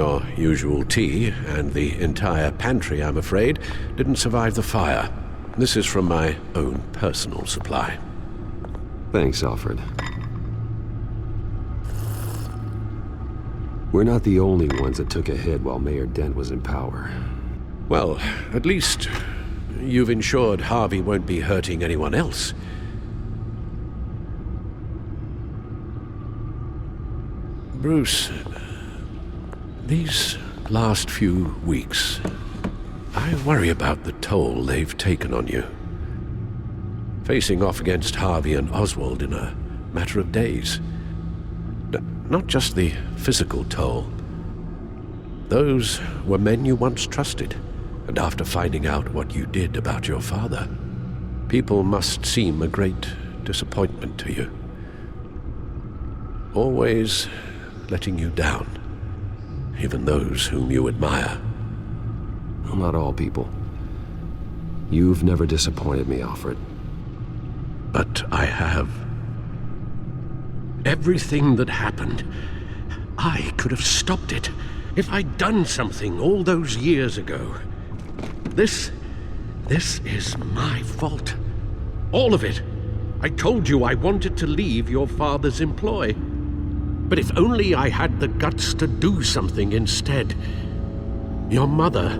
Your usual tea and the entire pantry, I'm afraid, didn't survive the fire. This is from my own personal supply. Thanks, Alfred. We're not the only ones that took a hit while Mayor Dent was in power. Well, at least you've ensured Harvey won't be hurting anyone else. Bruce, these last few weeks, I worry about the toll they've taken on you. Facing off against Harvey and Oswald in a matter of days. Not just the physical toll. Those were men you once trusted, and after finding out what you did about your father, people must seem a great disappointment to you. Always letting you down, even those whom you admire. Well, not all people. You've never disappointed me, Alfred. But I have. Everything that happened, I could have stopped it if I'd done something all those years ago. This is my fault. All of it. I told you I wanted to leave your father's employ. But if only I had the guts to do something instead. Your mother,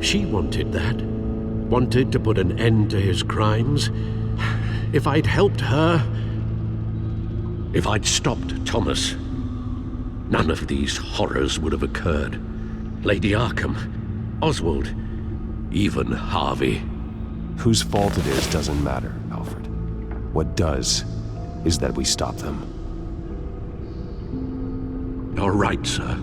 she wanted that. Wanted to put an end to his crimes. If I'd helped her, if I'd stopped Thomas, none of these horrors would have occurred. Lady Arkham, Oswald, even Harvey. Whose fault it is doesn't matter, Alfred. What does is that we stop them. You're right, sir.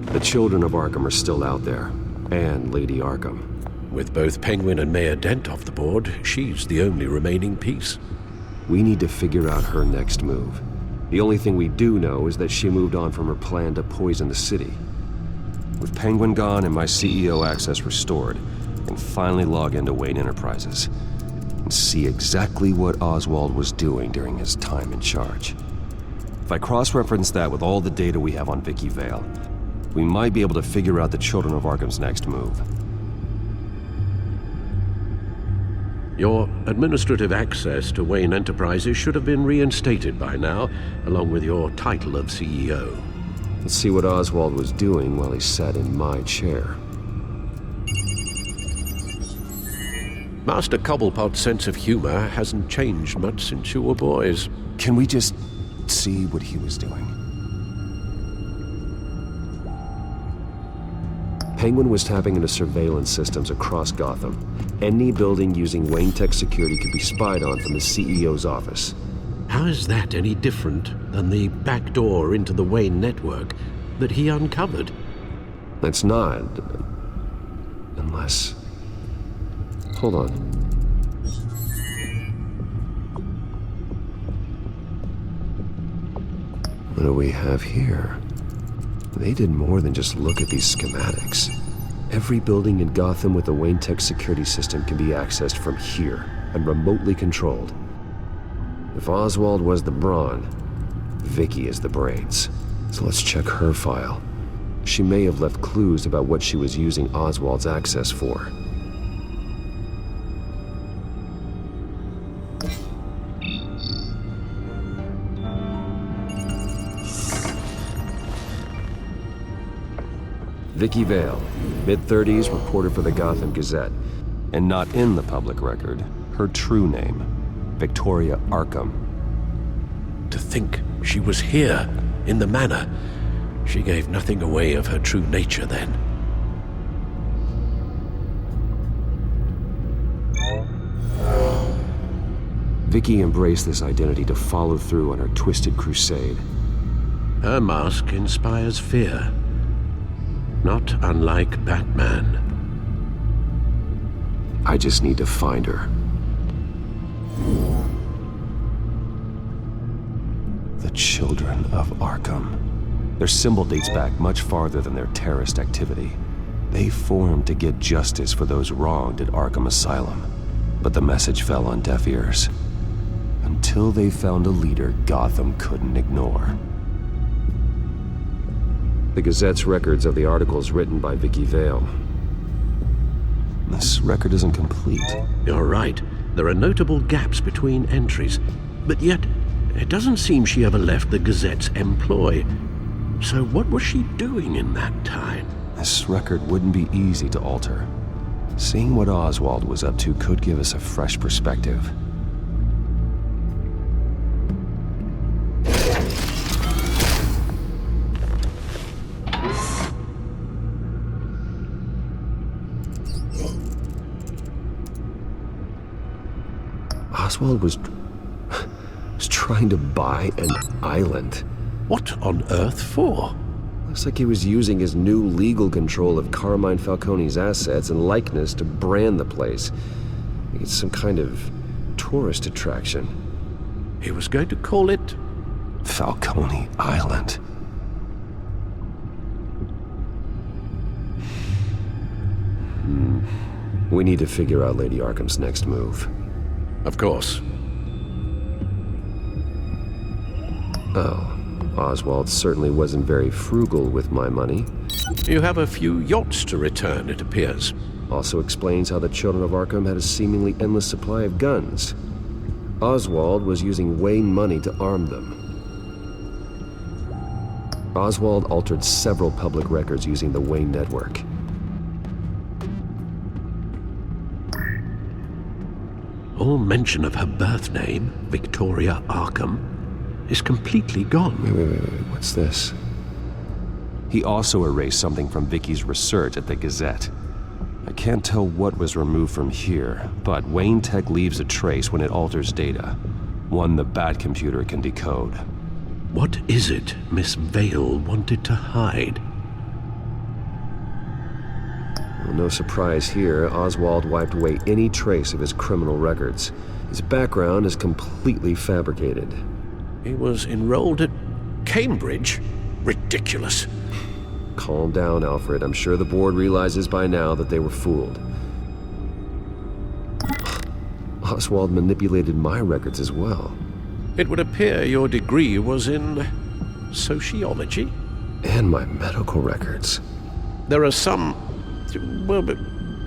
The children of Arkham are still out there, and Lady Arkham. With both Penguin and Mayor Dent off the board, she's the only remaining piece. We need to figure out her next move. The only thing we do know is that she moved on from her plan to poison the city. With Penguin gone and my CEO access restored, I can finally log into Wayne Enterprises and see exactly what Oswald was doing during his time in charge. If I cross-reference that with all the data we have on Vicky Vale, we might be able to figure out the Children of Arkham's next move. Your administrative access to Wayne Enterprises should have been reinstated by now, along with your title of CEO. Let's see what Oswald was doing while he sat in my chair. Master Cobblepot's sense of humor hasn't changed much since you were boys. Can we just see what he was doing? Penguin was tapping into surveillance systems across Gotham. Any building using Wayne Tech security could be spied on from the CEO's office. How is that any different than the back door into the Wayne network that he uncovered? That's not. Unless... Hold on. What do we have here? They did more than just look at these schematics. Every building in Gotham with a Wayne Tech security system can be accessed from here and remotely controlled. If Oswald was the brawn, Vicky is the brains. So let's check her file. She may have left clues about what she was using Oswald's access for. Vicky Vale, mid-30s, reporter for the Gotham Gazette. And not in the public record, her true name, Victoria Arkham. To think she was here, in the manor. She gave nothing away of her true nature then. Vicky embraced this identity to follow through on her twisted crusade. Her mask inspires fear. Not unlike Batman. I just need to find her. The Children of Arkham. Their symbol dates back much farther than their terrorist activity. They formed to get justice for those wronged at Arkham Asylum. But the message fell on deaf ears. Until they found a leader Gotham couldn't ignore. The Gazette's records of the articles written by Vicky Vale. This record isn't complete. You're right. There are notable gaps between entries. But yet, it doesn't seem she ever left the Gazette's employ. So what was she doing in that time? This record wouldn't be easy to alter. Seeing what Oswald was up to could give us a fresh perspective. Oswald was trying to buy an island. What on earth for? Looks like he was using his new legal control of Carmine Falcone's assets and likeness to brand the place. It's some kind of tourist attraction. He was going to call it Falcone Island. We need to figure out Lady Arkham's next move. Of course. Oh, Oswald certainly wasn't very frugal with my money. You have a few yachts to return, it appears. Also explains how the children of Arkham had a seemingly endless supply of guns. Oswald was using Wayne money to arm them. Oswald altered several public records using the Wayne network. All mention of her birth name, Victoria Arkham, is completely gone. Wait, what's this? He also erased something from Vicky's research at the Gazette. I can't tell what was removed from here, but Wayne Tech leaves a trace when it alters data. One the Bat computer can decode. What is it Miss Vale wanted to hide? Well, no surprise here, Oswald wiped away any trace of his criminal records. His background is completely fabricated. He was enrolled at Cambridge? Ridiculous. Calm down, Alfred. I'm sure the board realizes by now that they were fooled. Oswald manipulated my records as well. It would appear your degree was in sociology? And my medical records. There are some, well,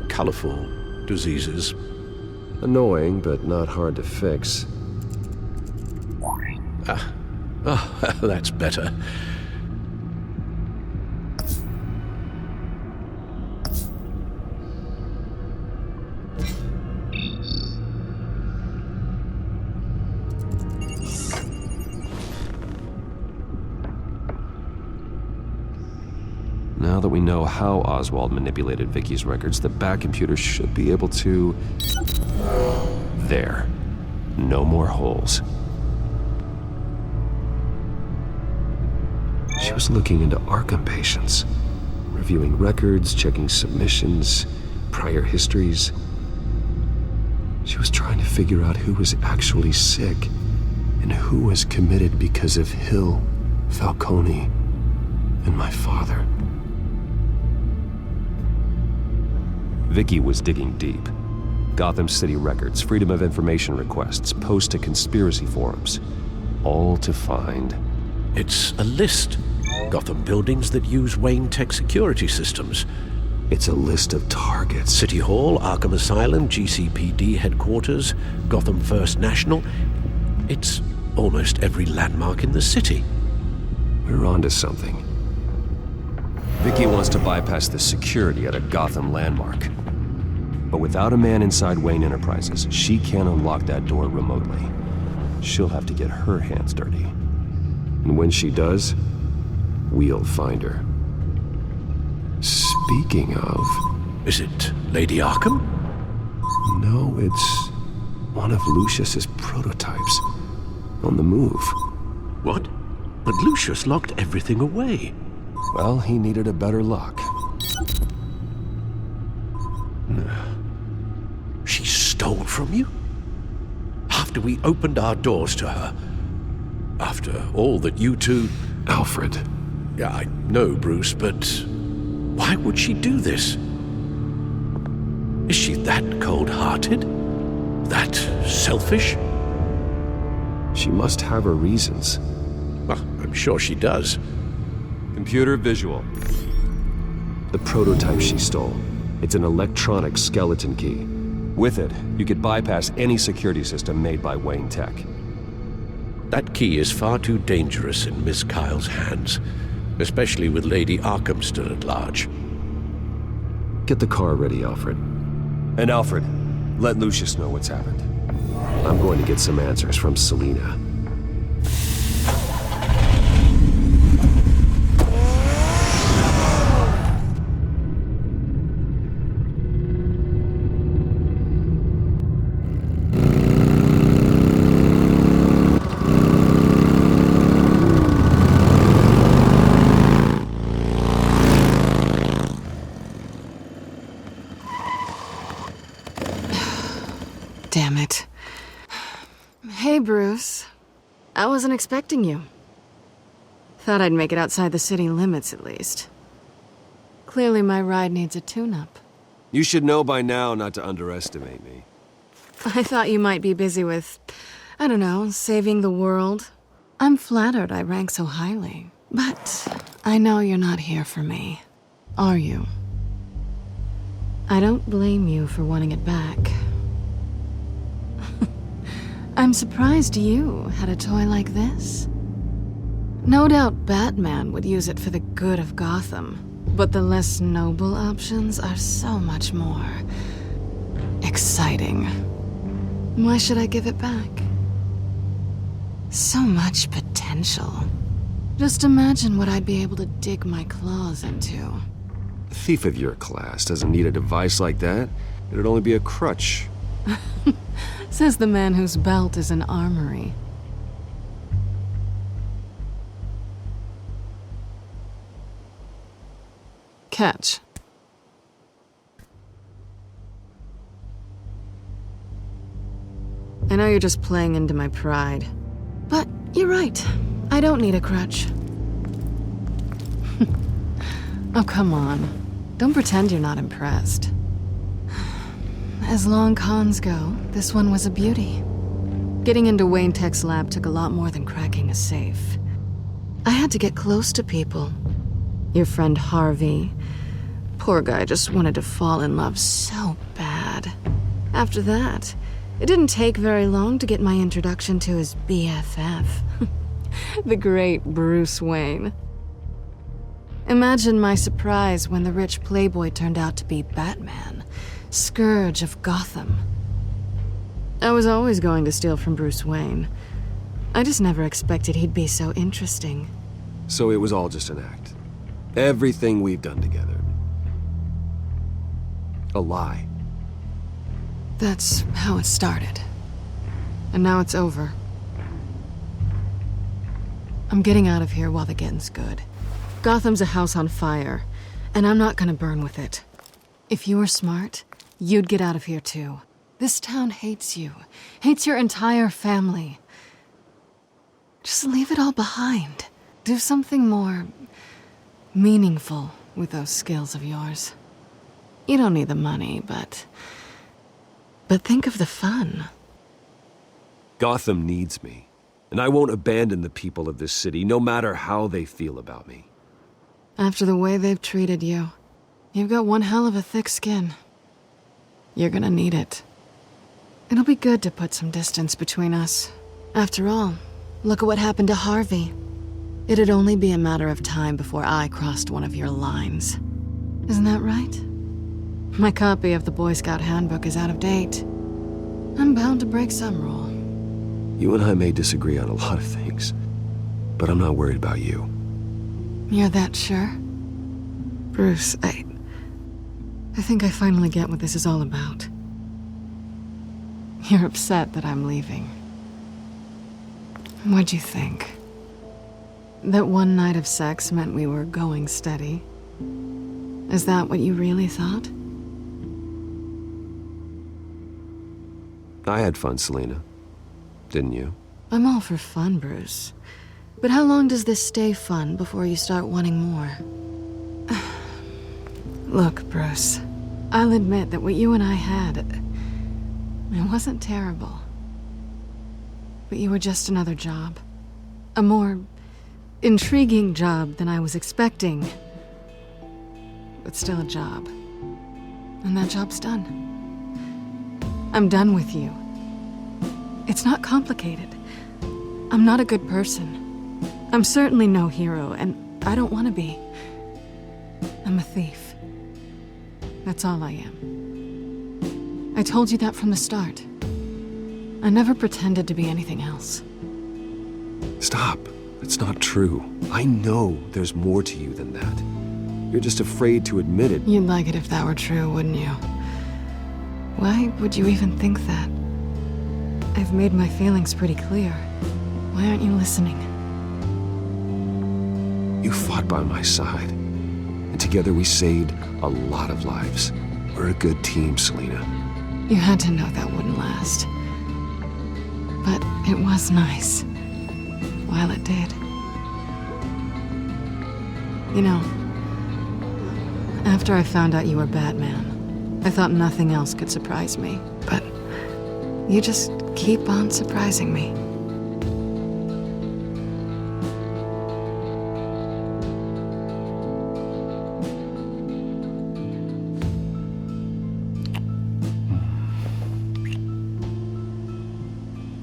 colorful diseases. Annoying, but not hard to fix. That's better. Now that we know how Oswald manipulated Vicky's records, the Bat computer should be able to... There. No more holes. She was looking into Arkham patients, reviewing records, checking submissions, prior histories. She was trying to figure out who was actually sick and who was committed because of Hill, Falcone, and my father. Vicky was digging deep. Gotham City records, Freedom of Information requests, posts to conspiracy forums. All to find... It's a list. Gotham buildings that use Wayne Tech security systems. It's a list of targets. City Hall, Arkham Asylum, GCPD headquarters, Gotham First National. It's almost every landmark in the city. We're onto something. Vicky wants to bypass the security at a Gotham landmark. But without a man inside Wayne Enterprises, she can't unlock that door remotely. She'll have to get her hands dirty. And when she does, we'll find her. Speaking of... Is it Lady Arkham? No, it's one of Lucius's prototypes. On the move. What? But Lucius locked everything away. Well, he needed a better lock. She stole from you? After we opened our doors to her? After all that you two... Alfred. Yeah, I know, Bruce, but why would she do this? Is she that cold-hearted? That selfish? She must have her reasons. Well, I'm sure she does. Computer visual. The prototype she stole. It's an electronic skeleton key. With it, you could bypass any security system made by Wayne Tech. That key is far too dangerous in Miss Kyle's hands, especially with Lady Arkham still at large. Get the car ready, Alfred. And Alfred, let Lucius know what's happened. I'm going to get some answers from Selina. Damn it. Hey, Bruce. I wasn't expecting you. Thought I'd make it outside the city limits, at least. Clearly my ride needs a tune-up. You should know by now not to underestimate me. I thought you might be busy with, I don't know, saving the world. I'm flattered I rank so highly. But I know you're not here for me, are you? I don't blame you for wanting it back. I'm surprised you had a toy like this. No doubt Batman would use it for the good of Gotham, but the less noble options are so much more exciting. Why should I give it back? So much potential. Just imagine what I'd be able to dig my claws into. A thief of your class doesn't need a device like that. It'd only be a crutch. Says the man whose belt is an armory. Catch. I know you're just playing into my pride, but you're right. I don't need a crutch. Oh, come on. Don't pretend you're not impressed. As long cons go, this one was a beauty. Getting into Wayne Tech's lab took a lot more than cracking a safe. I had to get close to people. Your friend H.I.V.E. Poor guy just wanted to fall in love so bad. After that, it didn't take very long to get my introduction to his BFF. The great Bruce Wayne. Imagine my surprise when the rich playboy turned out to be Batman. Scourge of Gotham. I was always going to steal from Bruce Wayne. I just never expected he'd be so interesting. So it was all just an act. Everything we've done together. A lie. That's how it started. And now it's over. I'm getting out of here while the getting's good. Gotham's a house on fire, and I'm not gonna burn with it. If you were smart, you'd get out of here too. This town hates you, hates your entire family. Just leave it all behind. Do something more meaningful with those skills of yours. You don't need the money, but think of the fun. Gotham needs me, and I won't abandon the people of this city, no matter how they feel about me. After the way they've treated you, you've got one hell of a thick skin. You're gonna need it. It'll be good to put some distance between us. After all, look at what happened to H.I.V.E. It'd only be a matter of time before I crossed one of your lines. Isn't that right? My copy of the Boy Scout Handbook is out of date. I'm bound to break some rule. You and I may disagree on a lot of things, but I'm not worried about you. You're that sure? Bruce, I think I finally get what this is all about. You're upset that I'm leaving. What'd you think? That one night of sex meant we were going steady? Is that what you really thought? I had fun, Selina. Didn't you? I'm all for fun, Bruce. But how long does this stay fun before you start wanting more? Look, Bruce, I'll admit that what you and I had, it wasn't terrible. But you were just another job. A more intriguing job than I was expecting. But still a job. And that job's done. I'm done with you. It's not complicated. I'm not a good person. I'm certainly no hero, and I don't want to be. I'm a thief. That's all I am. I told you that from the start. I never pretended to be anything else. Stop. It's not true. I know there's more to you than that. You're just afraid to admit it. You'd like it if that were true, wouldn't you? Why would you even think that? I've made my feelings pretty clear. Why aren't you listening? You fought by my side. And together we saved a lot of lives. We're a good team, Selina. You had to know that wouldn't last. But it was nice. While it did. You know, after I found out you were Batman, I thought nothing else could surprise me. But you just keep on surprising me.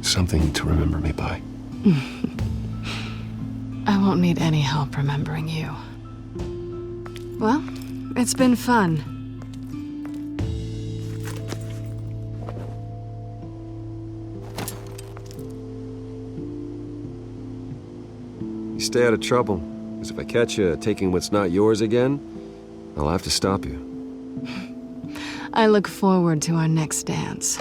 Something to remember me by. I won't need any help remembering you. Well, it's been fun. You stay out of trouble, because if I catch you taking what's not yours again, I'll have to stop you. I look forward to our next dance.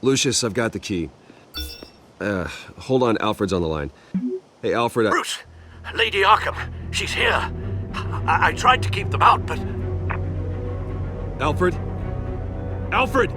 Lucius, I've got the key. Hold on, Alfred's on the line. Hey, Alfred, Bruce! Lady Arkham! She's here! I tried to keep them out, but... Alfred? Alfred!